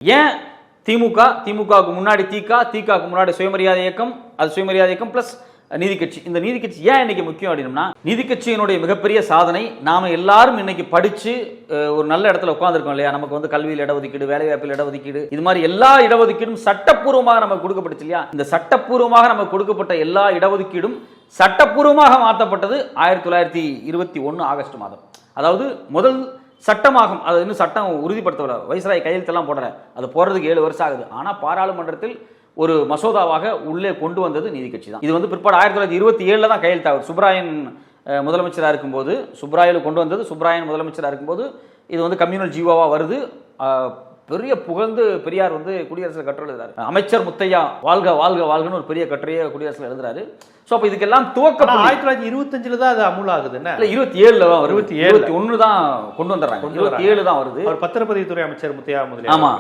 ஏன் திமுகவுக்கு முன்னாடி திகாவுக்கு முன்னாடி சுயமரியாதை இயக்கம், அது சுயமரியாதை இயக்கம் பிளஸ் நீதி கட்சி. இந்த நீதி கட்சி ஏன் இன்னைக்கு முக்கியம் அப்படின்னா, நீதி கட்சியினுடைய மிகப்பெரிய சாதனை நாம எல்லாரும் இன்னைக்கு படிச்சு ஒரு நல்ல இடத்துல உட்கார்ந்துருக்கோம் இல்லையா. நமக்கு வந்து கல்வியில் இடஒதுக்கீடு, வேலைவாய்ப்பில் இடஒதுக்கீடு, இது மாதிரி எல்லா இடஒதுக்கீடும் சட்டப்பூர்வமாக நமக்கு கொடுக்கப்பட்டுச்சு இல்லையா. இந்த சட்டப்பூர்வமாக நமக்கு கொடுக்கப்பட்ட எல்லா இடஒதுக்கீடும் சட்டப்பூர்வமாக மாற்றப்பட்டது 1921 ஆகஸ்ட் மாதம். அதாவது முதல் சட்டமாகும். அது இன்னும் சட்டம் உறுதிப்படுத்தவில்லை, வைஸ்ராய் கையெழுத்தெல்லாம் போடல, அது போடுறதுக்கு 7 வருஷம் ஆகுது. ஆனால் பாராளுமன்றத்தில் ஒரு மசோதாவாக உள்ளே கொண்டு வந்தது நீதி கட்சி தான். இது வந்து பிற்பாடு 1927 தான் கையெழுத்தாகுது. சுப்ராயன் முதலமைச்சராக இருக்கும்போது, சுப்ராயில் கொண்டு வந்தது, சுப்ராயன் முதலமைச்சராக இருக்கும்போது இது வந்து கம்யூனல் ஜீவோவா வருது. பெரிய புகழ்ந்து பெரியார் வந்து குடியரசுல கட்டுரை எழுதுறாரு. அமைச்சர் முத்தையா வாழ்க வாழ்க வாழ்கன்னு ஒரு பெரிய கட்டுரையை குடியரசுல எழுதுறாரு. சோ அப்ப இதுக்கெல்லாம் துவக்கம் 1925 தான் அது அமுல் ஆகுது. என்ன 27 தான் 21 தான் கொண்டு வந்துடுறாங்க. 27 தான் வருது. அவர் பத்திரப்பதிவுத்துறை அமைச்சர் முத்தையா முதலியார். ஆமா.